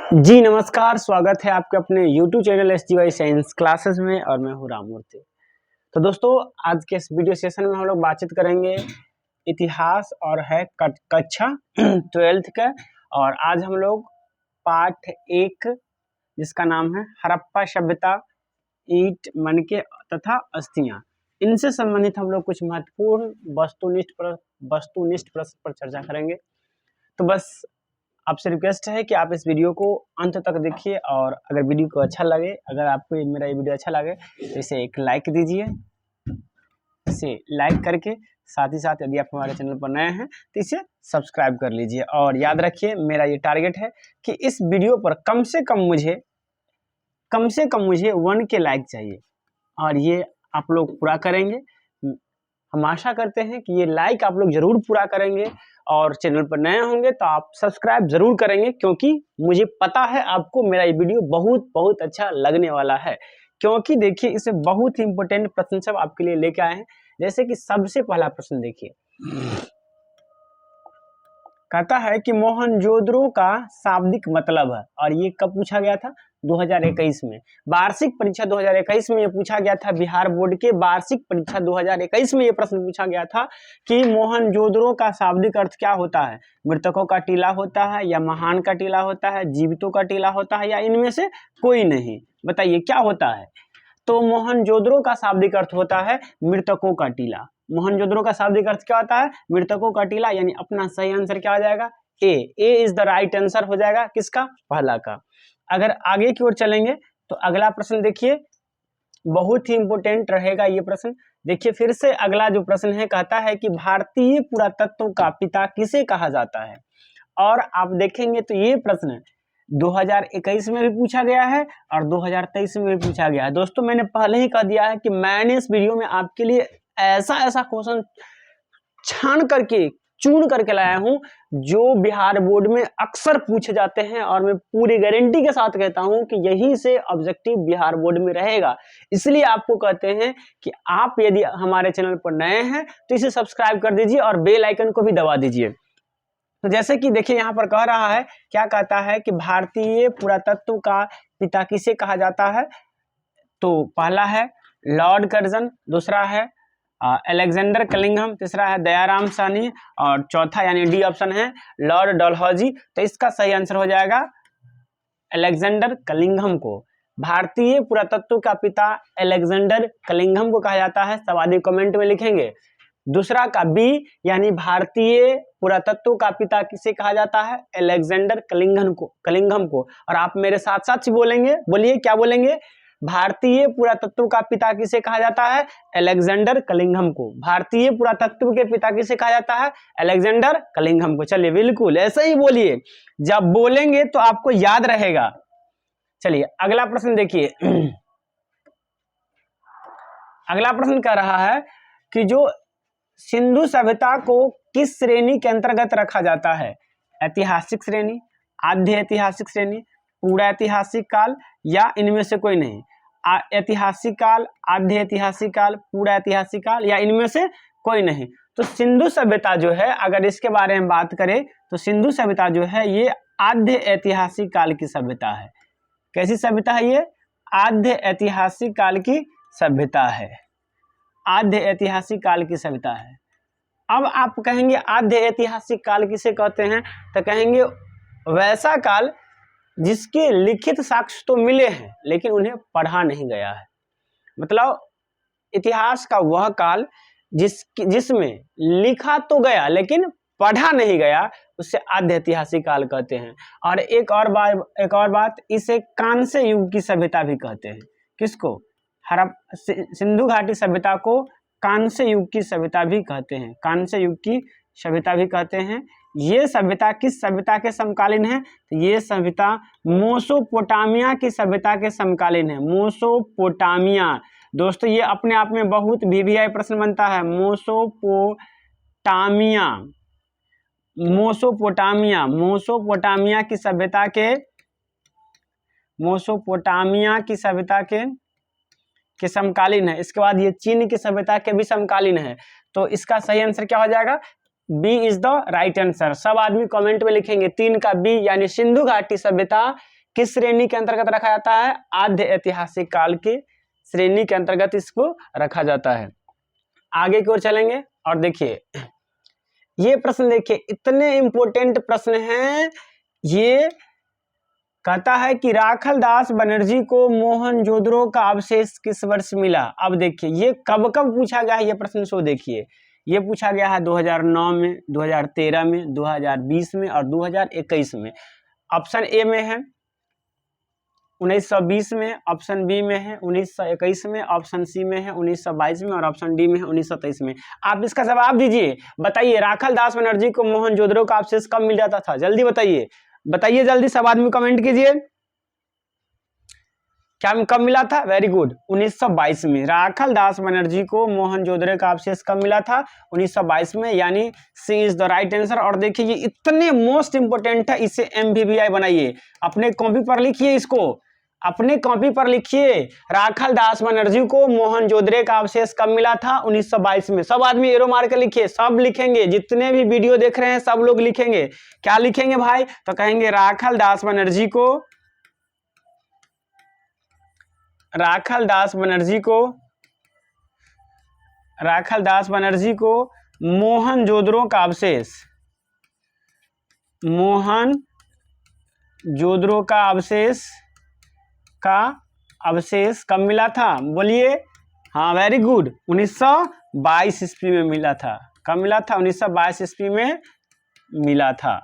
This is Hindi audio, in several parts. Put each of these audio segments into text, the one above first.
जी नमस्कार, स्वागत है आपके अपने YouTube channel SGY science classes में और मैं हूँ राममूर्ति। तो दोस्तों आज के इस वीडियो सेशन में हम लोग बातचीत करेंगे इतिहास और है कक्षा 12th का। और आज हम लोग पाठ 1 जिसका नाम है हड़प्पा सभ्यता, ईंट, मणके तथा अस्थियां, इनसे संबंधित हम लोग कुछ महत्वपूर्ण वस्तुनिष्ठ प्रश्न पर चर्चा करेंगे। तो बस आपसे रिक्वेस्ट है कि आप इस वीडियो को अंत तक देखिए और अगर वीडियो को अच्छा लगे, अगर आपको मेरा ये वीडियो अच्छा लगे तो इसे एक लाइक दीजिए। इसे लाइक करके साथ ही साथ यदि आप हमारे चैनल पर नए हैं तो इसे सब्सक्राइब कर लीजिए। और याद रखिए मेरा ये टारगेट है कि इस वीडियो पर कम से कम मुझे 1 के लाइक चाहिए और ये आप लोग पूरा करेंगे। हम आशा करते हैं कि ये लाइक आप लोग जरूर पूरा करेंगे और चैनल पर नए होंगे तो आप सब्सक्राइब जरूर करेंगे, क्योंकि मुझे पता है आपको मेरा ये वीडियो बहुत अच्छा लगने वाला है। क्योंकि देखिए इसमें बहुत ही इंपॉर्टेंट प्रश्न सब आपके लिए लेके आए हैं। जैसे कि सबसे पहला प्रश्न देखिए, कहता है कि मोहनजोदड़ो का शाब्दिक मतलब है, और ये कब पूछा गया था? 2021 में। वार्षिक परीक्षा 2021 में ये पूछा गया था। बिहार बोर्ड के वार्षिक परीक्षा 2021 में ये प्रश्न पूछा गया था कि मोहनजोदड़ो का शाब्दिक अर्थ क्या होता है? मृतकों का टीला होता है, या महान का टीला होता है, जीवितों का टीला होता है, या इनमें से कोई नहीं? बताइए क्या होता है? तो मोहनजोदड़ो का शाब्दिक अर्थ होता है मृतकों का टीला। मोहनजोदड़ो का शाब्दिक अर्थ क्या होता है? मृतकों का टीला। यानी अपना सही आंसर क्या हो जाएगा? ए इज द राइट आंसर हो जाएगा। किसका? पहला का। अगर आगे की ओर चलेंगे तो अगला प्रश्न देखिए, बहुत ही इंपॉर्टेंट रहेगा ये प्रश्न। देखिए फिर से अगला जो प्रश्न है, कहता है कि भारतीय पुरातत्व का पिता किसे कहा जाता है? और आप देखेंगे तो ये प्रश्न 2021 में भी पूछा गया है और 2023 में भी पूछा गया है। दोस्तों मैंने पहले ही कह दिया है कि मैंने इस वीडियो में आपके लिए ऐसा क्वेश्चन छान करके चुन करके लाया हूं जो बिहार बोर्ड में अक्सर पूछे जाते हैं, और मैं पूरी गारंटी के साथ कहता हूं कि यही से ऑब्जेक्टिव बिहार बोर्ड में रहेगा। इसलिए आपको कहते हैं कि आप यदि हमारे चैनल पर नए हैं तो इसे सब्सक्राइब कर दीजिए और बेल आइकन को भी दबा दीजिए। तो जैसे कि देखिए यहाँ पर कह रहा है, क्या कहता है कि भारतीय पुरातत्व का पिता किसे कहा जाता है? तो पहला है लॉर्ड कर्जन, दूसरा है अलेक्जेंडर कलिंघम, तीसरा है दयाराम साहनी, और चौथा यानी डी ऑप्शन है लॉर्ड डलहौजी। तो इसका सही आंसर हो जाएगा अलेक्जेंडर कलिंघम को। भारतीय पुरातत्व का पिता अलेक्जेंडर कलिंघम को कहा जाता है। सवाल कमेंट में लिखेंगे। दूसरा का बी यानी भारतीय पुरातत्व का पिता किसे कहा जाता है? अलेक्जेंडर कलिंघम को। और आप मेरे साथ साथ बोलेंगे, बोलिए क्या बोलेंगे? भारतीय पुरातत्व का पिता किसे कहा जाता है? अलेक्जेंडर कलिंघम को। भारतीय पुरातत्व के पिता किसे कहा जाता है? अलेक्जेंडर कलिंघम को। चलिए बिल्कुल ऐसे ही बोलिए, जब बोलेंगे तो आपको याद रहेगा। चलिए अगला प्रश्न देखिए। अगला प्रश्न कह रहा है कि जो सिंधु सभ्यता को किस श्रेणी के अंतर्गत रखा जाता है? ऐतिहासिक श्रेणी, आद्य ऐतिहासिक श्रेणी, पूरा ऐतिहासिक काल, या इनमें से कोई नहीं? ऐतिहासिक काल, आद्य ऐतिहासिक काल, पूरा ऐतिहासिक काल, या इनमें से कोई नहीं? तो सिंधु सभ्यता जो है, अगर इसके बारे में बात करें तो सिंधु सभ्यता जो है ये आद्य ऐतिहासिक काल की सभ्यता है। कैसी सभ्यता है ये? आद्य ऐतिहासिक काल की सभ्यता है। आद्य ऐतिहासिक काल की सभ्यता है। अब आप कहेंगे आद्य ऐतिहासिक काल किसे कहते हैं? तो कहेंगे वैसा काल जिसके लिखित साक्ष्य तो मिले हैं लेकिन उन्हें पढ़ा नहीं गया है। मतलब इतिहास का वह काल जिसमें लिखा तो गया लेकिन पढ़ा नहीं गया, उससे आद्य ऐतिहासिक काल कहते हैं। और एक और बात, इसे कांस्य युग की सभ्यता भी कहते हैं। किसको? सिंधु घाटी सभ्यता को कांस्य युग की सभ्यता भी कहते हैं। कांस्य युग की सभ्यता भी कहते हैं। ये सभ्यता किस सभ्यता के समकालीन है? तो ये सभ्यता मेसोपोटामिया की सभ्यता के समकालीन है। मेसोपोटामिया दोस्तों ये अपने आप में बहुत वीवीआई प्रश्न बनता है। मेसोपोटामिया की सभ्यता के समकालीन है। इसके बाद ये चीन की सभ्यता के भी समकालीन है। तो इसका सही आंसर क्या हो जाएगा? B is the right answer. सब आदमी कमेंट में लिखेंगे 3 का बी, यानी सिंधु घाटी सभ्यता किस श्रेणी के अंतर्गत रखा जाता है? आद्य ऐतिहासिक काल के श्रेणी के अंतर्गत इसको रखा जाता है। आगे की ओर चलेंगे और देखिए ये प्रश्न, देखिए इतने इंपॉर्टेंट प्रश्न हैं। ये कहता है कि राखल दास बनर्जी को मोहनजोदड़ो का अवशेष किस वर्ष मिला? अब देखिए ये कब कब पूछा गया है ये प्रश्न, सो देखिए ये पूछा गया है 2009 में, 2013 में, 2020 में और 2021 में। ऑप्शन ए में है 1920 में, ऑप्शन बी में है 1921 में, ऑप्शन सी में है 1922 में और ऑप्शन डी में है 1923 में। आप इसका जवाब दीजिए, बताइए राखल दास बनर्जी को मोहनजोदड़ो का अवशेष कब मिल जाता था? जल्दी बताइए, बताइए जल्दी, सब आदमी कमेंट कीजिए, क्या कब मिला था? वेरी गुड, 1922 में। राखल दास बनर्जी को मोहनजोदड़ो का अवशेष कब मिला था? 1922 में, यानी सी इज द राइट आंसर। और देखिए ये इतने मोस्ट इंपोर्टेंट है, इसे MVVI बनाइए, अपने कॉपी पर लिखिए, इसको अपने कॉपी पर लिखिए। राखल दास बनर्जी को मोहनजोदड़ो का अवशेष कब मिला था? 1922 में। सब आदमी एरो मार के लिखिए, सब लिखेंगे, जितने भी वीडियो देख रहे हैं सब लोग लिखेंगे। क्या लिखेंगे भाई? तो कहेंगे राखल दास बनर्जी को मोहनजोदड़ो का अवशेष कब मिला था? बोलिए। हाँ वेरी गुड, 1922 ईस्वी में मिला था। कब मिला था? 1922 ईस्वी में मिला था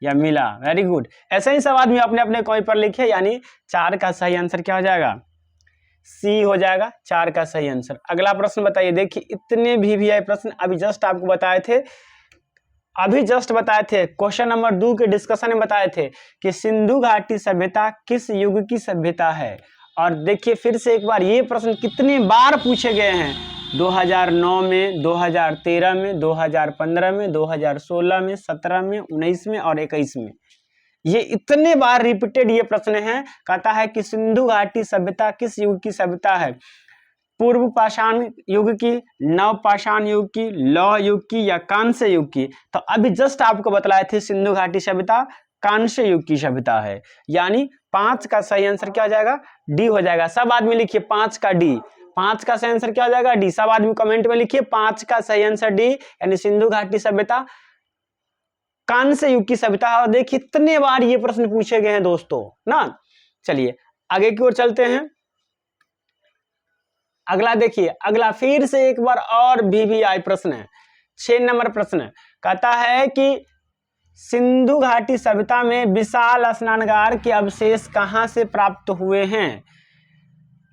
या मिला। वेरी गुड, ऐसे ही सब आदमी अपने अपने कॉपी पर लिखे, यानी 4 का सही आंसर क्या हो जाएगा? सी हो जाएगा, 4 का सही आंसर। अगला प्रश्न बताइए। देखिए इतने VVI प्रश्न अभी जस्ट आपको बताए थे, क्वेश्चन नंबर 2 के डिस्कशन में बताए थे कि सिंधु घाटी सभ्यता किस युग की सभ्यता है। और देखिए फिर से एक बार, ये प्रश्न कितने बार पूछे गए हैं? 2009 में, 2013 में, 2015 में, 2016 में, 17 में, 19 में और 21 में। ये इतने बार रिपीटेड ये प्रश्न है। कहता है कि सिंधु घाटी सभ्यता किस युग की सभ्यता है? पूर्व पाषाण युग की, नव पाषाण युग की, लौह युग की या कांस्य युग की? तो अभी जस्ट आपको बतलाए थे सिंधु घाटी सभ्यता कांस्य युग की सभ्यता है, यानी 5 का सही आंसर क्या हो जाएगा? डी हो जाएगा। सब आदमी लिखिए 5 का डी, 5 का सही आंसर क्या हो जाएगा? डी। सब आदमी कमेंट में लिखिए 5 का सही आंसर डी, यानी सिंधु घाटी सभ्यता कांस्य युग की सभ्यता। और देखिए इतने बार ये प्रश्न पूछे गए हैं दोस्तों ना। चलिए आगे की ओर चलते हैं। अगला देखिए, अगला फिर से एक बार और VVI प्रश्न है। 6 नंबर प्रश्न कहता है कि सिंधु घाटी सभ्यता में विशाल स्नानगार के अवशेष कहां से प्राप्त हुए हैं?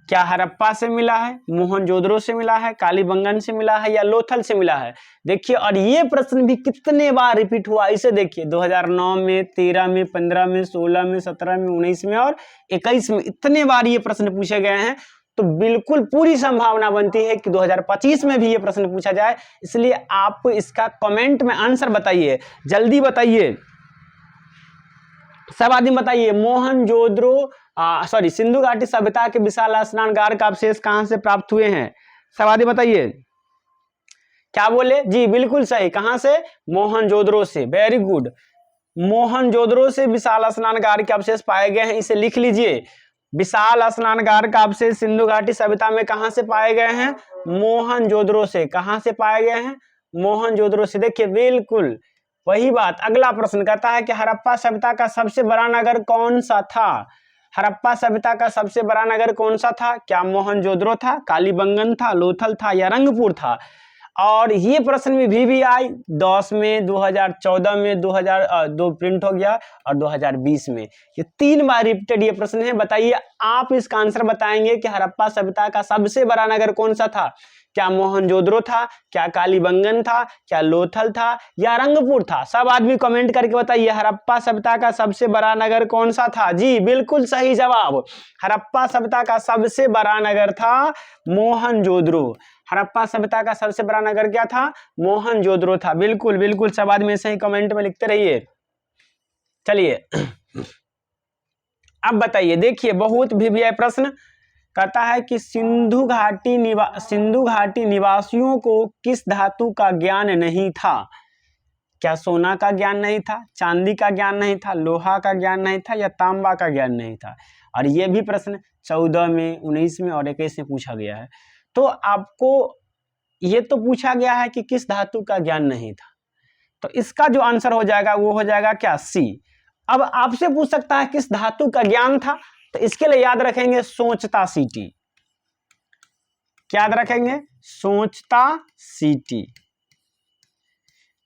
क्या हड़प्पा से मिला है, मोहनजोदड़ो से मिला है, कालीबंगन से मिला है या लोथल से मिला है? देखिए, और ये प्रश्न भी कितने बार रिपीट हुआ, इसे देखिए 2009 में, 13 में, 15 में, 16 में, 17 में, 19 में और 21 में। इतने बार ये प्रश्न पूछे गए हैं, तो बिल्कुल पूरी संभावना बनती है कि 2025 में भी ये प्रश्न पूछा जाए। इसलिए आप इसका कमेंट में आंसर बताइए, जल्दी बताइए, सब आदमी बताइए। मोहनजोदड़ो सिंधु घाटी सभ्यता के विशाल स्नानगार का अवशेष कहां से प्राप्त हुए हैं? सब आदमी बताइए। क्या बोले जी? बिल्कुल सही, कहां से? मोहनजोदड़ो से। वेरी गुड, मोहनजोदड़ो से विशाल स्नानगार के अवशेष पाए गए हैं, इसे लिख लीजिए। विशाल स्नानगार का अवशेष सिंधु घाटी सभ्यता में कहां से पाए गए हैं? मोहनजोदड़ो से। कहां से पाए गए हैं? मोहनजोदड़ो से। देखिए बिल्कुल वही बात। अगला प्रश्न कहता है कि हड़प्पा सभ्यता का सबसे बड़ा नगर कौन सा था? हड़प्पा सभ्यता का सबसे बड़ा नगर कौन सा था? क्या मोहनजोदड़ो था, कालीबंगन था, लोथल था या रंगपुर था? और ये प्रश्न में VVI 10 में, 2014 में, 2002 प्रिंट हो गया और 2020 में। ये 3 बार रिपीटेड ये प्रश्न है। बताइए, आप इसका आंसर बताएंगे कि हड़प्पा सभ्यता का सबसे बड़ा नगर कौन सा था? क्या मोहनजोदड़ो था, क्या कालीबंगन था, क्या लोथल था या रंगपुर था? सब आदमी कमेंट करके बताइए, हड़प्पा सभ्यता का सबसे बड़ा नगर कौन सा था? जी बिल्कुल सही जवाब, हड़प्पा सभ्यता का सबसे बड़ा नगर था मोहनजोदड़ो। हड़प्पा सभ्यता का सबसे बड़ा नगर क्या था? मोहनजोदड़ो था। बिल्कुल बिल्कुल, सब आदमी ऐसे ही कमेंट में लिखते रहिए। चलिए अब बताइए, देखिए बहुत VVI प्रश्न कहता है कि सिंधु घाटी निवासियों को किस धातु का ज्ञान नहीं था? क्या सोना का ज्ञान नहीं था, चांदी का ज्ञान नहीं था, लोहा का ज्ञान नहीं था या तांबा का ज्ञान नहीं था? और ये भी प्रश्न 14 में, 19 में और 21 में पूछा गया है। तो आपको ये तो पूछा गया है कि किस धातु का ज्ञान नहीं था, तो इसका जो आंसर हो जाएगा वो हो जाएगा क्या, सी। अब आपसे पूछ सकता है किस धातु का ज्ञान था, तो इसके लिए याद रखेंगे सोचता सीटी। क्या याद रखेंगे? सोचता सीटी,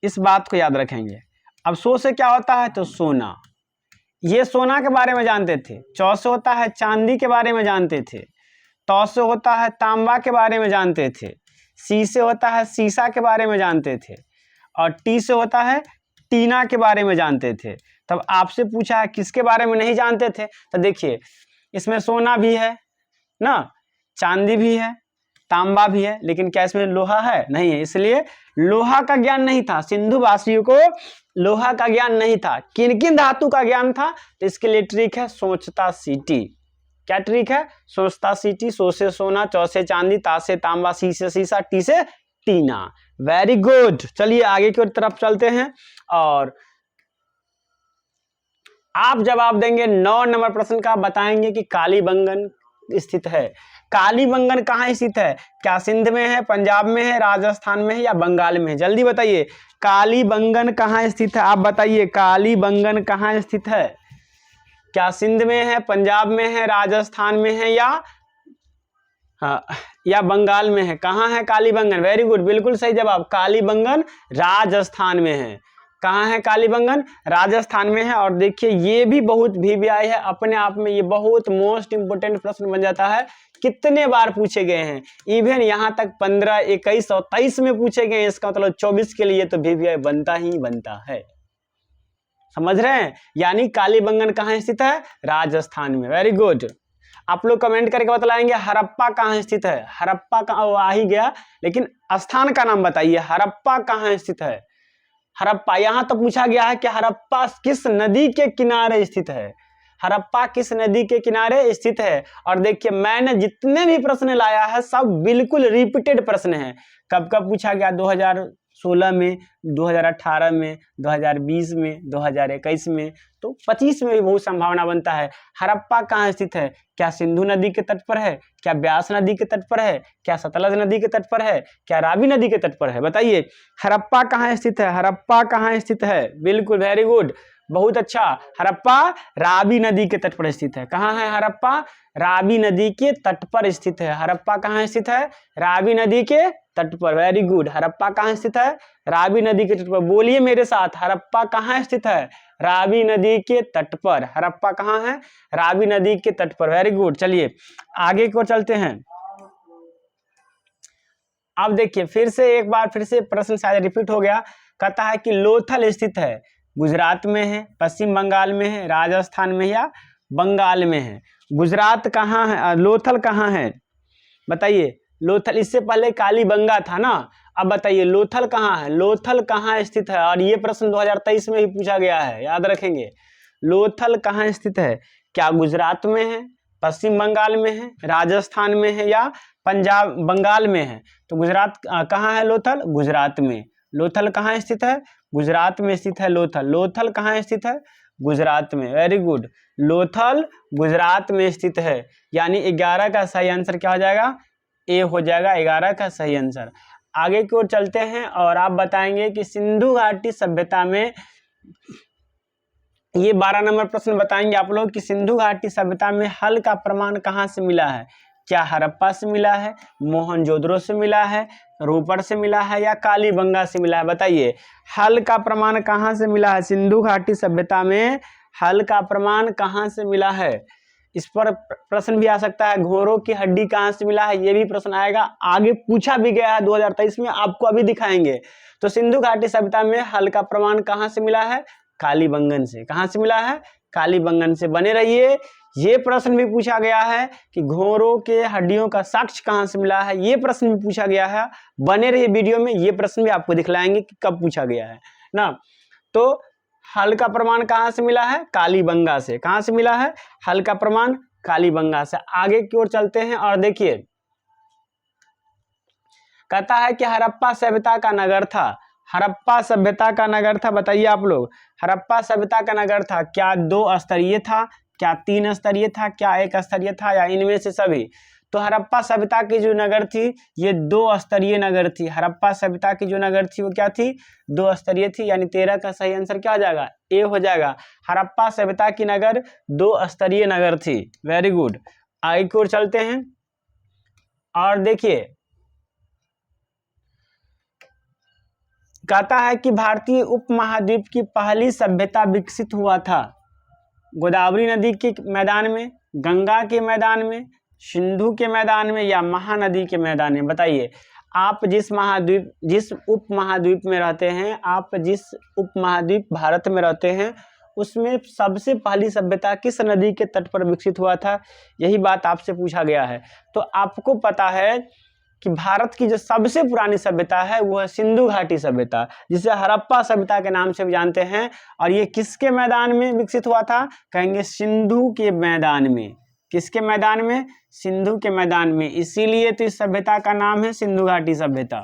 इस बात को याद रखेंगे। अब सो से क्या होता है, तो सोना, ये सोना के बारे में जानते थे। चौ से होता है चांदी के बारे में जानते थे। तौ से होता है तांबा के बारे में जानते थे। सी से होता है सीसा के बारे में जानते थे। और टी से होता है टीना के बारे में जानते थे। तब आपसे पूछा है किसके बारे में नहीं जानते थे, तो देखिए इसमें सोना भी है ना, चांदी भी है, तांबा भी है, लेकिन क्या इसमें लोहा है? नहीं है, इसलिए लोहा का ज्ञान नहीं था। सिंधु वासियों को लोहा का ज्ञान नहीं था। किन किन धातु का ज्ञान था, तो इसके लिए ट्रिक है सोचता सीटी। क्या ट्रिक है? सोचता सीटी। सो से सोना, चौ से चांदी, ता से तांबा, सी से सीसा, टी से टीना। Very good. चलिए आगे की तरफ चलते हैं और आप जवाब देंगे 9 नंबर प्रश्न का, बताएंगे कि कालीबंगन स्थित है। कालीबंगन कहाँ स्थित है? क्या सिंध में है, पंजाब में है, राजस्थान में है या बंगाल में है? जल्दी बताइए, कालीबंगन कहाँ स्थित है? आप बताइए कालीबंगन कहाँ स्थित है? क्या सिंध में है, पंजाब में है, राजस्थान में है या बंगाल में है? कहाँ है कालीबंगन? वेरी गुड, बिल्कुल सही जवाब। कालीबंगन राजस्थान में है। कहाँ है कालीबंगन? राजस्थान में है। और देखिए ये भी बहुत वीवीआई है अपने आप में, ये बहुत मोस्ट इंपोर्टेंट प्रश्न बन जाता है। कितने बार पूछे गए हैं, इवन यहाँ तक 15, 21 और 23 में पूछे गए हैं। इसका मतलब 24 के लिए तो वीवीआई बनता ही बनता है। समझ रहे हैं? यानी कालीबंगन कहाँ स्थित है? राजस्थान में। Very good. आप लोग कमेंट करके बतलाएंगे हड़प्पा कहाँ स्थित है। हड़प्पा कहाँ, आ ही गया, लेकिन स्थान का नाम बताइए। हड़प्पा कहाँ स्थित है? हड़प्पा, यहां तो पूछा गया है कि हड़प्पा किस नदी के किनारे स्थित है। हड़प्पा किस नदी के किनारे स्थित है? और देखिए मैंने जितने भी प्रश्न लाया है सब बिल्कुल रिपीटेड प्रश्न है। कब कब पूछा गया? 2016 में, 2018 में, 2020 में, 2021 में, तो 25 में भी बहुत संभावना बनता है। हड़प्पा कहाँ स्थित है? क्या सिंधु नदी के तट पर है? क्या ब्यास नदी के तट पर है? क्या सतलज नदी के तट पर है? क्या रावी नदी के तट पर है? बताइए हड़प्पा कहाँ स्थित है? हड़प्पा कहाँ स्थित है? बिल्कुल, वेरी गुड, बहुत अच्छा। हड़प्पा रावी नदी के तट पर स्थित है। कहाँ है हड़प्पा? रावी नदी के तट पर स्थित है। हड़प्पा कहाँ स्थित है? रावी नदी के तट पर। Very good. हड़प्पा कहाँ स्थित है? रावी नदी के तट पर। बोलिए मेरे साथ, हड़प्पा कहाँ स्थित है? रावी नदी के तट पर। हड़प्पा कहाँ है? रावी नदी के तट पर। Very good. चलिए आगे की ओर चलते हैं। अब देखिए फिर से एक बार फिर से प्रश्न शायद रिपीट हो गया। कहता है कि लोथल स्थित है, गुजरात में है, पश्चिम बंगाल में है, राजस्थान में या बंगाल में है? गुजरात कहाँ है? लोथल कहाँ है? बताइए। लोथल, इससे पहले कालीबंगा था ना। अब बताइए लोथल कहाँ है? लोथल कहाँ स्थित है? और ये प्रश्न 2023 में ही पूछा गया है, याद रखेंगे। लोथल कहाँ स्थित है? क्या गुजरात में है, पश्चिम बंगाल में है, राजस्थान में है या पंजाब बंगाल में है? तो गुजरात कहाँ है? लोथल गुजरात में। लोथल कहाँ स्थित है? गुजरात में स्थित है लोथल। लोथल कहाँ स्थित है? गुजरात में। वेरी गुड, लोथल गुजरात में स्थित है। यानी 11 का सही आंसर क्या हो जाएगा? ए हो जाएगा 11 का सही आंसर। आगे की ओर चलते हैं और आप बताएंगे कि सिंधु घाटी सभ्यता में, ये 12 नंबर प्रश्न बताएंगे आप लोग कि सिंधु घाटी सभ्यता में हल का प्रमाण कहाँ से मिला है? क्या हड़प्पा से मिला है, मोहनजोदड़ो से मिला है, रोपड़ से मिला है या कालीबंगा से मिला है? बताइए हल का प्रमाण कहाँ से मिला है? सिंधु घाटी सभ्यता में हल का प्रमाण कहाँ से मिला है? इस पर प्रश्न भी आ सकता है। घोड़ों की हड्डी कहाँ से मिला है? ये भी प्रश्न आएगा, आगे पूछा भी गया है 2023 में, आपको अभी दिखाएंगे। तो सिंधु घाटी सभ्यता में हल का प्रमाण कहाँ से मिला है? कालीबंगन से। कहाँ से मिला है? कालीबंगन से। बने रहिए। ये प्रश्न भी पूछा गया है कि घोड़ों के हड्डियों का साक्ष्य कहाँ से मिला है, ये प्रश्न भी पूछा गया है। बने रहिए वीडियो में, ये प्रश्न भी आपको दिखलाएंगे कि कब पूछा गया है ना। तो हल का प्रमाण कहाँ से मिला है? कालीबंगा से। कहाँ से मिला है हल का प्रमाण? कालीबंगा से। आगे की ओर चलते हैं और देखिए कहता है कि हड़प्पा सभ्यता का नगर था। हड़प्पा सभ्यता का नगर था, बताइए आप लोग। हड़प्पा सभ्यता का नगर था, क्या 2 स्तरीय था, क्या 3 स्तरीय था, क्या 1 स्तरीय था, या इनमें से सभी? तो हड़प्पा सभ्यता की जो नगर थी ये 2 स्तरीय नगर थी। हड़प्पा सभ्यता की जो नगर थी वो क्या थी? 2 स्तरीय थी, यानी 13 का सही आंसर क्या हो जाएगा? ए हो जाएगा। हड़प्पा सभ्यता की नगर 2 स्तरीय नगर थी। Very good. आगे की ओर चलते हैं और देखिए, कहता है कि भारतीय उपमहाद्वीप की पहली सभ्यता विकसित हुआ था गोदावरी नदी के मैदान में, गंगा के मैदान में, सिंधु के मैदान में, या महानदी के मैदान में? बताइए। आप जिस उपमहाद्वीप में रहते हैं, आप जिस उपमहाद्वीप भारत में रहते हैं, उसमें सबसे पहली सभ्यता किस नदी के तट पर विकसित हुआ था? यही बात आपसे पूछा गया है। तो आपको पता है कि भारत की जो सबसे पुरानी सभ्यता है वो है सिंधु घाटी सभ्यता, जिसे हड़प्पा सभ्यता के नाम से भी जानते हैं। और ये किसके मैदान में विकसित हुआ था? कहेंगे सिंधु के मैदान में। किसके मैदान में? सिंधु के मैदान में। इसीलिए तो इस सभ्यता का नाम है सिंधु घाटी सभ्यता।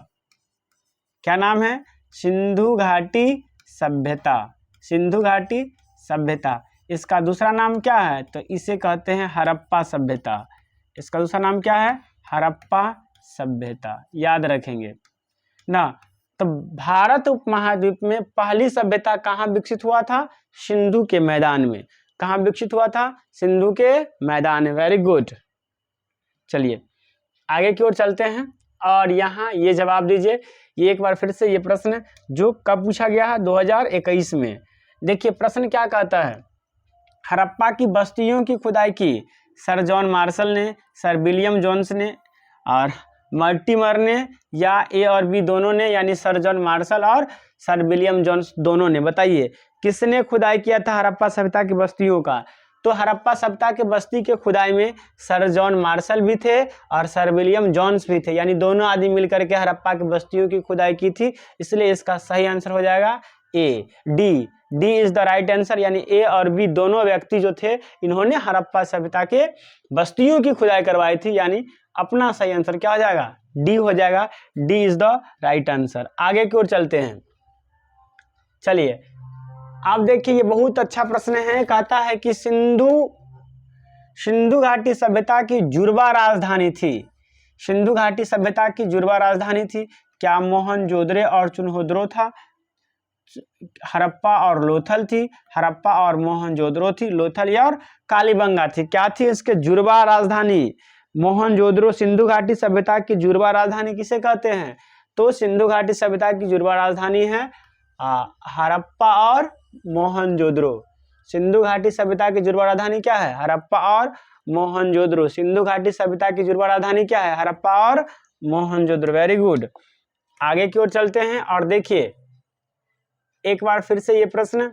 क्या नाम है? सिंधु घाटी सभ्यता। सिंधु घाटी सभ्यता। इसका दूसरा नाम क्या है? तो इसे कहते हैं हड़प्पा सभ्यता। इसका दूसरा नाम क्या है? हड़प्पा सभ्यता। याद रखेंगे ना। तो भारत उपमहाद्वीप में पहली सभ्यता कहाँ विकसित हुआ था? सिंधु के मैदान में। कहाँ विकसित हुआ था? सिंधु के मैदान में। Very good. चलिए आगे की ओर चलते हैं और यहाँ ये जवाब दीजिए। ये एक बार फिर से ये प्रश्न जो कब पूछा गया है? 2021 में। देखिए प्रश्न क्या कहता है। हड़प्पा की बस्तियों की खुदाई की सर जॉन मार्शल ने, सर विलियम जोन्स ने और मर्टिमर ने, या ए और बी दोनों ने, यानी सर जॉन मार्शल और सर विलियम जोन्स दोनों ने? बताइए किसने खुदाई किया था हड़प्पा सभ्यता की बस्तियों का? तो हड़प्पा सभ्यता के बस्ती के खुदाई में सर जॉन मार्शल भी थे और सर विलियम जोन्स भी थे, यानी दोनों आदमी मिलकर के हड़प्पा की बस्तियों की खुदाई की थी। इसलिए इसका सही आंसर हो जाएगा A, D. D is the right answer, यानी ए और बी दोनों व्यक्ति जो थे इन्होंने हड़प्पा सभ्यता के बस्तियों की खुदाई करवाई थी, यानी अपना सही आंसर क्या हो जाएगा? डी हो जाएगा। D is the right answer. आगे की ओर चलते हैं। चलिए आप देखिए ये बहुत अच्छा प्रश्न है। कहता है कि सिंधु घाटी सभ्यता की जुड़वा राजधानी थी। सिंधु घाटी सभ्यता की जुड़वा राजधानी थी। क्या मोहनजोदड़ो और चुनहोदरो था? हड़प्पा और लोथल थी। हड़प्पा और मोहनजोदड़ो थी। लोथल या और कालीबंगा थी। क्या थी इसके जुड़वा राजधानी? मोहनजोदड़ो। सिंधु घाटी सभ्यता की जुड़वा राजधानी किसे कहते हैं? तो सिंधु घाटी सभ्यता की जुड़वा राजधानी है हड़प्पा और मोहनजोदड़ो। सिंधु घाटी सभ्यता की जुड़वा राजधानी क्या है? हड़प्पा और मोहनजोदड़ो। सिंधु घाटी सभ्यता की जुड़वा राजधानी क्या है? हड़प्पा और मोहनजोदड़ो। Very good. आगे की ओर चलते हैं और देखिए एक बार फिर से ये प्रश्न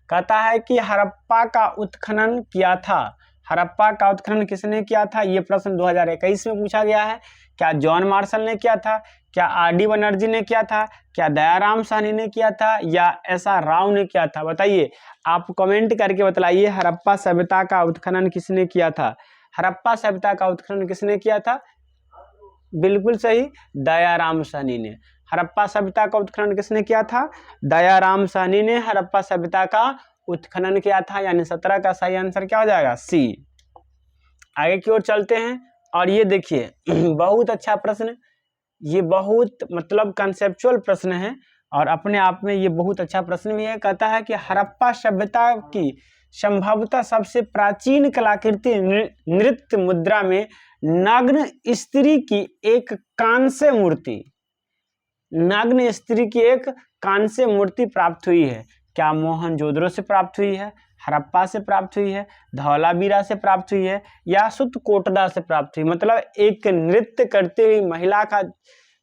कहता है कि हड़प्पा का उत्खनन किया था। हड़प्पा का उत्खनन किसने किया था? ये प्रश्न 2021 में पूछा गया है। क्या जॉन मार्शल ने किया था? क्या आर.डी. बनर्जी ने किया था? क्या दयाराम साहनी ने किया था? या एस.आर. राव ने किया था? बताइए। आप कमेंट करके बतलाइए हड़प्पा सभ्यता का उत्खनन किसने किया था? हड़प्पा सभ्यता का उत्खनन किसने किया था? बिल्कुल सही, दयाराम साहनी ने। हड़प्पा सभ्यता का उत्खनन किसने किया था? दयाराम साहनी ने हड़प्पा सभ्यता का उत्खनन किया था, यानी 17 का सही आंसर क्या हो जाएगा? सी। आगे की ओर चलते हैं और ये देखिए बहुत अच्छा प्रश्न, ये बहुत मतलब कंसेप्चुअल प्रश्न है और अपने आप में ये बहुत अच्छा प्रश्न भी है। कहता है कि हड़प्पा सभ्यता की संभवतः सबसे प्राचीन कलाकृति नृत्य मुद्रा में नग्न स्त्री की एक कांस्य मूर्ति, नग्न स्त्री की एक कांस्य मूर्ति प्राप्त हुई है। क्या मोहनजोदड़ो से प्राप्त हुई है? हड़प्पा से प्राप्त हुई है? धौलावीरा से प्राप्त हुई है? या सुतकोटदा से प्राप्त हुई? मतलब एक नृत्य करते हुई महिला का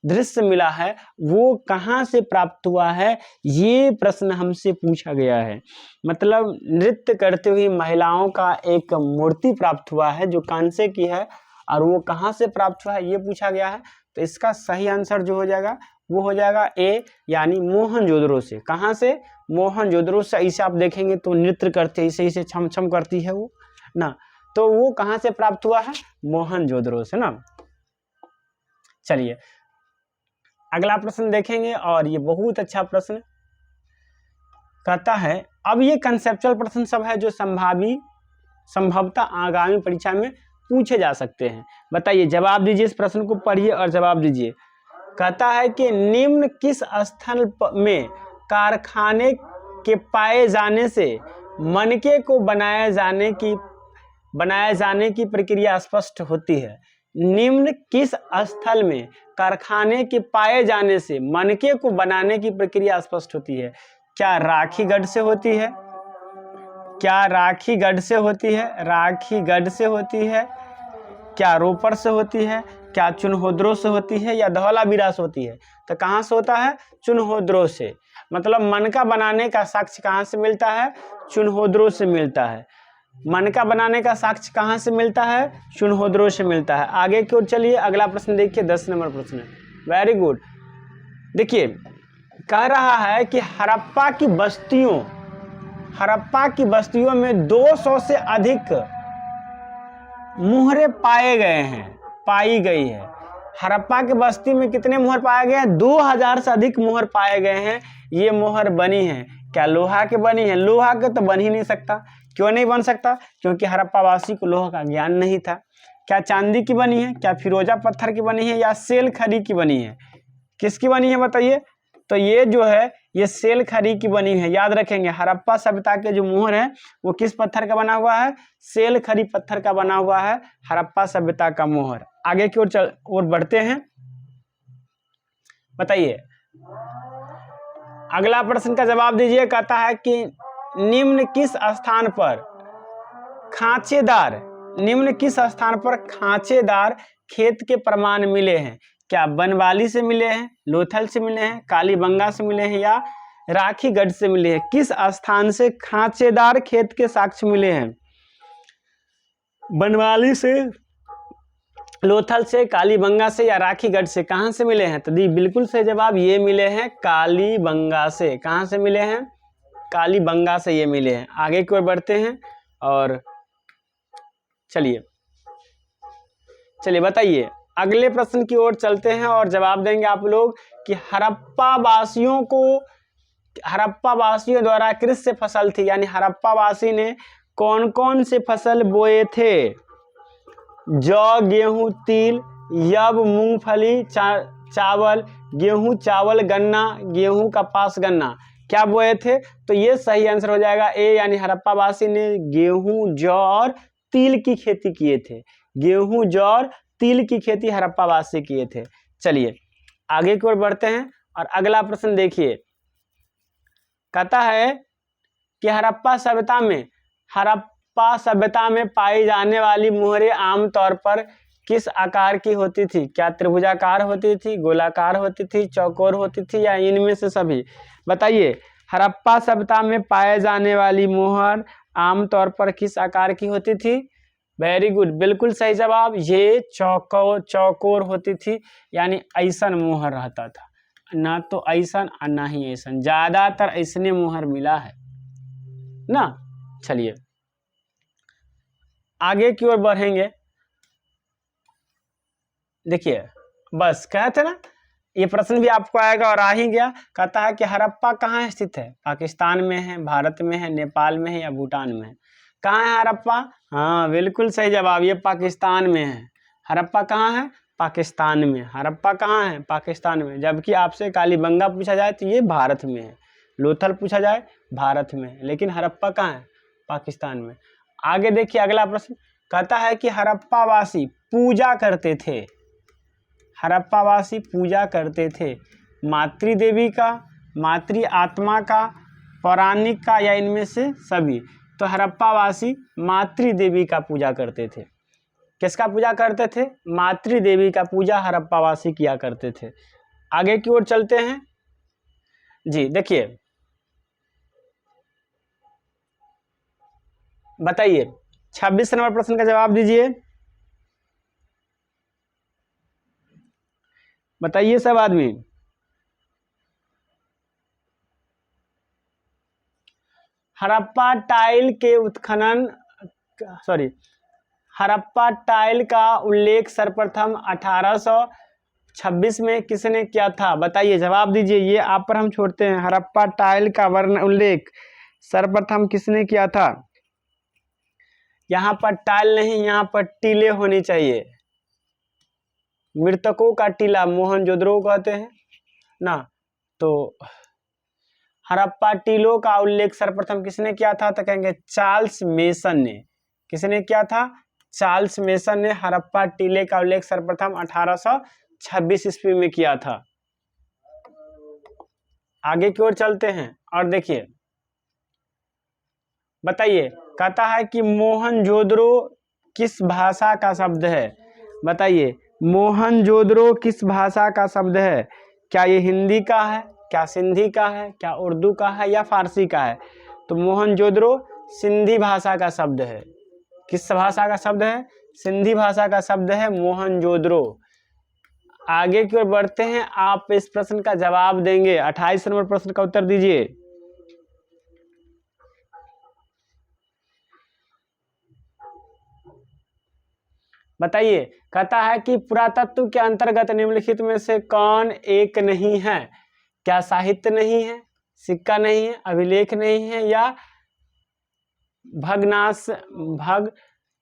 दृश्य मिला है, वो कहाँ से प्राप्त हुआ है? ये प्रश्न हमसे पूछा गया है। मतलब नृत्य करते हुई महिलाओं का एक मूर्ति प्राप्त हुआ है जो कांसे की है और वो कहाँ से प्राप्त हुआ है ये पूछा गया है। तो इसका सही आंसर जो हो जाएगा वो हो जाएगा ए, यानी मोहनजोदड़ो से। कहाँ से? मोहनजोदड़ो से। ऐसे आप देखेंगे तो नृत्य करते ऐसे छम छम करती है वो ना, तो वो कहाँ से प्राप्त हुआ है? मोहनजोदड़ो से ना। चलिए अगला प्रश्न देखेंगे और ये बहुत अच्छा प्रश्न कहता है, अब ये कंसेप्चुअल प्रश्न सब है जो संभवतः आगामी परीक्षा में पूछे जा सकते हैं। बताइए, जवाब दीजिए, इस प्रश्न को पढ़िए और जवाब दीजिए। कहता है कि निम्न किस स्थल में कारखाने के पाए जाने से मनके को बनाए जाने की प्रक्रिया स्पष्ट होती है। निम्न किस स्थल में कारखाने के पाए जाने से मनके को बनाने की प्रक्रिया स्पष्ट होती है? क्या राखीगढ़ से होती है? क्या राखीगढ़ से होती है? राखीगढ़ से होती है? क्या रोपड़ से होती है? क्या चुनहोद्रो से होती है? या धौलावीरा से होती है? तो कहाँ से होता है? चुनहोद्रो से। मतलब मनका बनाने का साक्ष्य कहाँ से मिलता है? चुनहोद्रो से मिलता है। मनका बनाने का साक्ष्य कहाँ से मिलता है? चुनहोद्रो से मिलता है। आगे की ओर चलिए, अगला प्रश्न देखिए, 10 नंबर प्रश्न। Very good. देखिए, कह रहा है कि हड़प्पा की बस्तियों में 200 से अधिक मुहरें पाई गई है। हड़प्पा की बस्ती में कितने मुहर पाए गए हैं? 2000 से अधिक मुहर पाए गए हैं। ये मुहर बनी है, क्या लोहा के बनी है? लोहा के तो बन ही नहीं सकता। क्यों नहीं बन सकता? क्योंकि हड़प्पा वासी को लोहा का ज्ञान नहीं था। क्या चांदी की बनी है? क्या फिरोजा पत्थर की बनी है? या सेल खरी की बनी है? किसकी बनी है बताइए? तो ये जो है ये सेल खरी की बनी है। याद रखेंगे, हड़प्पा सभ्यता के जो मुहर है वो किस पत्थर का बना हुआ है? सेल खरी पत्थर का बना हुआ है हड़प्पा सभ्यता का मुहर। आगे की ओर बढ़ते हैं। बताइए, अगला प्रश्न का जवाब दीजिए। कहता है कि निम्न किस स्थान पर खांचेदार खेत के प्रमाण मिले हैं? क्या बनवाली से मिले हैं, लोथल से मिले हैं, कालीबंगा से मिले हैं, या राखीगढ़ से मिले हैं? किस स्थान से खांचेदार खेत के साक्ष्य मिले हैं? बनवाली से, लोथल से, कालीबंगा से, या राखीगढ़ से? कहां से मिले हैं? तो दी बिल्कुल सही जवाब, ये मिले हैं कालीबंगा से। कहां से मिले हैं? कालीबंगा से ये मिले हैं। आगे की ओर बढ़ते हैं और चलिए बताइए, अगले प्रश्न की ओर चलते हैं और जवाब देंगे आप लोग कि हड़प्पा वासियों द्वारा कृषि फसल थी, यानी हड़प्पा वासी ने कौन कौन से फसल बोए थे? जौ, गेहूं, तिल, यब, मूंगफली, चावल, गेहूं, चावल, गन्ना, गेहूं, कपास, गन्ना, क्या बोए थे? तो ये सही आंसर हो जाएगा ए, यानी हड़प्पा वासी ने गेहूं, जौ और तिल की खेती किए थे। गेहूं, जौ और तिल की खेती हड़प्पा वासी किए थे। चलिए आगे की ओर बढ़ते हैं और अगला प्रश्न देखिए। कहता है कि हड़प्पा सभ्यता में पाई जाने वाली मुहरें आमतौर पर किस आकार की होती थी? क्या त्रिभुजाकार होती थी, गोलाकार होती थी, चौकोर होती थी, या इनमें से सभी? बताइए, हड़प्पा सभ्यता में पाए जाने वाली मुहर आमतौर पर किस आकार की होती थी? वेरी गुड, बिल्कुल सही जवाब, ये चौकोर होती थी, यानी ऐसन मुहर रहता था, ना तो ऐसन और ना ही ऐसन, ज्यादातर ऐसने मुहर मिला है ना। चलिए आगे की ओर बढ़ेंगे। देखिए, बस कहते ना, ये प्रश्न भी आपको आएगा और आ ही गया। कहता है कि हड़प्पा कहाँ स्थित है? पाकिस्तान में है, भारत में है, नेपाल में है, या भूटान में है? कहाँ है हड़प्पा? हाँ बिल्कुल सही जवाब, ये पाकिस्तान में है। हड़प्पा कहाँ है? पाकिस्तान में। हड़प्पा कहाँ है? पाकिस्तान में। जबकि आपसे कालीबंगा पूछा जाए तो ये भारत में है, लोथल पूछा जाए भारत में है, लेकिन हड़प्पा कहाँ है? पाकिस्तान में। आगे देखिए अगला प्रश्न। कहता है कि हड़प्पा वासी पूजा करते थे, हड़प्पा वासी पूजा करते थे मातृ देवी का, मातृ आत्मा का, पौराणिक का, या इनमें से सभी? तो हड़प्पा वासी मातृ देवी का पूजा करते थे। किसका पूजा करते थे? मातृ देवी का पूजा हड़प्पा वासी किया करते थे। आगे की ओर चलते हैं जी। देखिए बताइए, 26 नंबर प्रश्न का जवाब दीजिए। बताइए सब आदमी। हड़प्पा टाइल के उत्खनन हड़प्पा टाइल का उल्लेख सर्वप्रथम 1800 26 में किसने किया था? बताइए, जवाब दीजिए। ये आप पर हम छोड़ते हैं। हड़प्पा टाइल का वर्ण उल्लेख सर्वप्रथम किसने किया था? यहाँ पर टाइल नहीं, यहाँ पर टीले होनी चाहिए। मृतकों का टीला मोहनजोदड़ो कहते हैं ना। तो हड़प्पा टीलों का उल्लेख सर्वप्रथम किसने किया था? तो कहेंगे चार्ल्स मेसन ने। किसने किया था? चार्ल्स मेसन ने हड़प्पा टीले का उल्लेख सर्वप्रथम 1826 ईस्वी में किया था। आगे की ओर चलते हैं और देखिए, बताइए, कहता है कि मोहनजोदड़ो किस भाषा का शब्द है? बताइए, मोहनजोदड़ो किस भाषा का शब्द है? क्या ये हिंदी का है, क्या सिंधी का है, क्या उर्दू का है, या फारसी का है? तो मोहनजोदड़ो सिंधी भाषा का शब्द है। किस भाषा का शब्द है? सिंधी भाषा का शब्द है मोहनजोदड़ो। आगे की ओर बढ़ते हैं। आप इस प्रश्न का जवाब देंगे। 28 नंबर प्रश्न का उत्तर दीजिए। बताइए, कहता है कि पुरातत्व के अंतर्गत निम्नलिखित में से कौन एक नहीं है? क्या साहित्य नहीं है, सिक्का नहीं है, अभिलेख नहीं है, या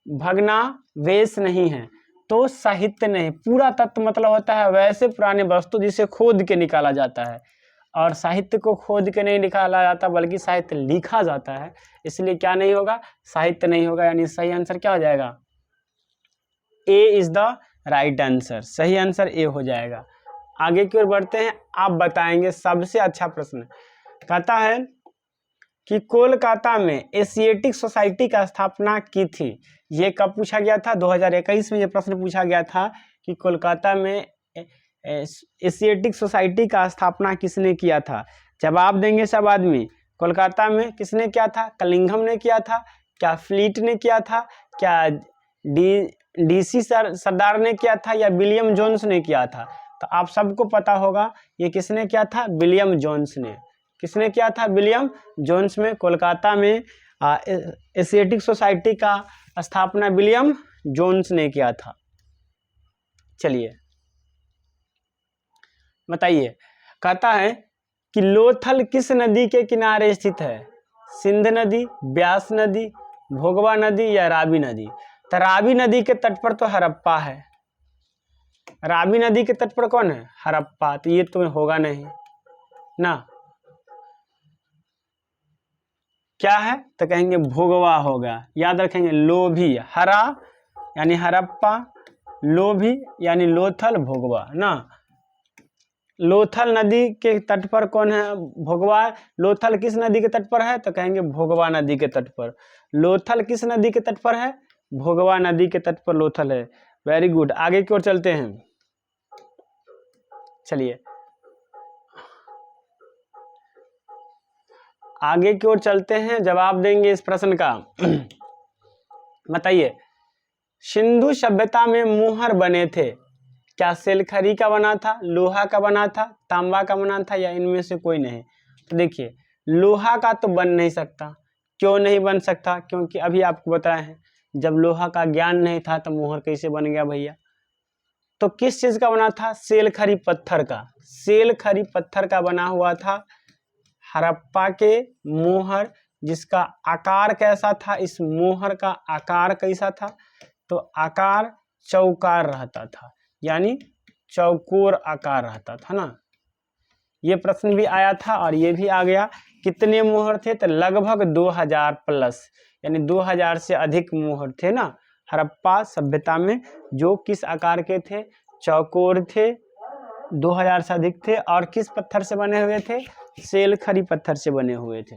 भग्नावशेष नहीं है? तो साहित्य नहीं। पुरातत्व मतलब होता है वैसे पुराने वस्तु जिसे खोद के निकाला जाता है, और साहित्य को खोद के नहीं निकाला जाता बल्कि साहित्य लिखा जाता है। इसलिए क्या नहीं होगा? साहित्य नहीं होगा। यानी सही आंसर क्या हो जाएगा? ए इज द राइट आंसर। सही आंसर ए हो जाएगा। आगे की ओर बढ़ते हैं। आप बताएंगे सबसे अच्छा प्रश्न। कहता है कि कोलकाता में एशियाटिक सोसाइटी का स्थापना की थी। ये कब पूछा गया था? 2021 में ये प्रश्न पूछा गया था कि कोलकाता में एशियाटिक सोसाइटी का स्थापना किसने किया था? जवाब देंगे सब आदमी। कोलकाता में किसने किया था? कलिंघम ने किया था, क्या फ्लीट ने किया था, क्या डीसी सरदार ने किया था, या विलियम जोन्स ने किया था? तो आप सबको पता होगा ये किसने किया था? विलियम जोन्स ने। किसने किया था? विलियम जोन्स में कोलकाता में एशियाटिक सोसाइटी का स्थापना विलियम जोन्स ने किया था। चलिए बताइए, कहता है कि लोथल किस नदी के किनारे स्थित है? सिंध नदी, ब्यास नदी, भोगवा नदी, या रावी नदी? तो रावी नदी के तट पर तो हड़प्पा है। रावी नदी के तट पर कौन है? हड़प्पा। तो ये तो होगा नहीं ना। क्या है? तो कहेंगे भोगवा होगा। याद रखेंगे। लोभी, हरा यानी हड़प्पा, लोभी यानी लोथल, भोगवा ना। लोथल नदी के तट पर कौन है? भोगवा। लोथल किस नदी के तट पर है? तो कहेंगे भोगवा नदी के तट पर। लोथल किस नदी के तट पर है? भोगवा नदी के तट पर लोथल है। Very good. आगे की ओर चलते हैं। चलिए आगे की ओर चलते हैं। जवाब देंगे इस प्रश्न का। बताइए, सिंधु सभ्यता में मोहर बने थे। क्या सेलखरी का बना था, लोहा का बना था, तांबा का बना था, या इनमें से कोई नहीं? तो देखिए, लोहा का तो बन नहीं सकता। क्यों नहीं बन सकता? क्योंकि अभी आपको बताए हैं जब लोहा का ज्ञान नहीं था तो मोहर कैसे बन गया भैया? तो किस चीज का बना था? सेलखरी पत्थर का। सेलखरी पत्थर का बना हुआ था हड़प्पा के मोहर। जिसका आकार कैसा था? इस मोहर का आकार कैसा था? तो आकार चौकार रहता था, यानी चौकोर आकार रहता था ना। ये प्रश्न भी आया था और ये भी आ गया। कितने मोहर थे? तो लगभग 2000 प्लस, यानी 2000 से अधिक मोहर थे ना हड़प्पा सभ्यता में। जो किस आकार के थे? चौकोर थे। 2000 से अधिक थे। और किस पत्थर से बने हुए थे? सेलखरी पत्थर से बने हुए थे।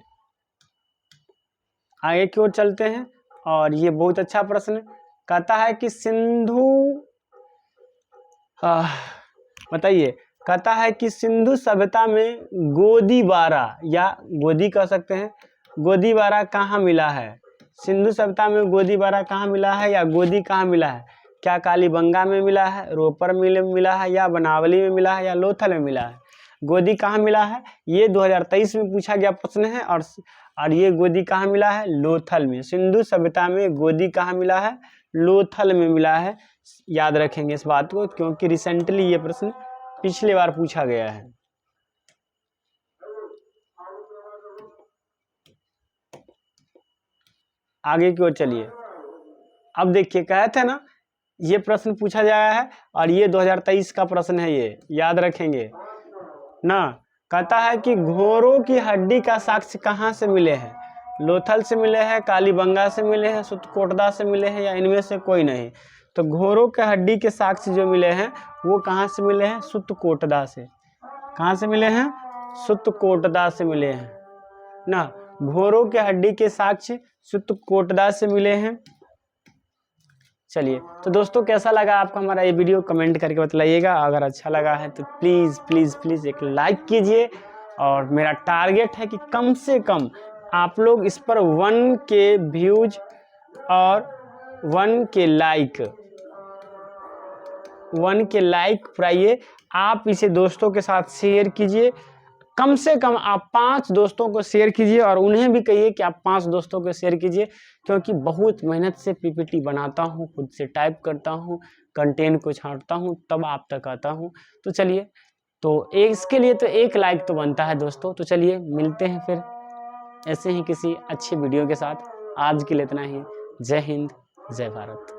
आगे की ओर चलते हैं। और ये बहुत अच्छा प्रश्न कहता है कि सिंधु बताइए, कहता है कि सिंधु सभ्यता में गोदीबारा, या गोदी कह सकते हैं, गोदीबारा कहाँ मिला है? सिंधु सभ्यता में गोदीबारा कहाँ मिला है, या गोदी कहाँ मिला है? क्या कालीबंगा में मिला है, रोपर में मिला है, या बनावली में मिला है, या लोथल में मिला है? गोदी कहाँ मिला है? ये 2023 में पूछा गया प्रश्न है। और ये गोदी कहाँ मिला है? लोथल में। सिंधु सभ्यता में गोदी कहाँ मिला है? लोथल में मिला है याद रखेंगे इस बात को, क्योंकि रिसेंटली ये प्रश्न पिछले बार पूछा गया है। आगे की ओर चलिए। अब देखिए, कहे थे ना ये प्रश्न पूछा गया है और ये 2023 का प्रश्न है, ये याद रखेंगे ना। कहता है कि घोड़ों की हड्डी का साक्ष्य कहाँ से मिले हैं? लोथल से मिले हैं, कालीबंगा से मिले हैं, सुतकोटदा से मिले हैं, या इनमें से कोई नहीं? तो घोड़ों के हड्डी के साक्ष्य जो मिले हैं वो कहाँ से मिले हैं? सुतकोटदा से। कहाँ से मिले हैं? सुतकोटदा से मिले हैं ना। घोड़ों के हड्डी के साक्ष्य सुतकोटदा से मिले हैं। चलिए, तो दोस्तों कैसा लगा आपको हमारा ये वीडियो, कमेंट करके बताइएगा। अगर अच्छा लगा है तो प्लीज़ प्लीज़ प्लीज़ एक लाइक कीजिए, और मेरा टारगेट है कि कम से कम आप लोग इस पर 1K व्यूज और 1K लाइक पुराइए। आप इसे दोस्तों के साथ शेयर कीजिए, कम से कम आप 5 दोस्तों को शेयर कीजिए, और उन्हें भी कहिए कि आप 5 दोस्तों को शेयर कीजिए, क्योंकि बहुत मेहनत से पीपीटी बनाता हूँ, खुद से टाइप करता हूँ, कंटेंट को छांटता हूँ, तब आप तक आता हूँ। तो चलिए, तो इसके लिए तो 1 लाइक तो बनता है दोस्तों। तो चलिए, मिलते हैं फिर ऐसे ही किसी अच्छे वीडियो के साथ। आज के लिए इतना ही। जय हिंद, जय भारत।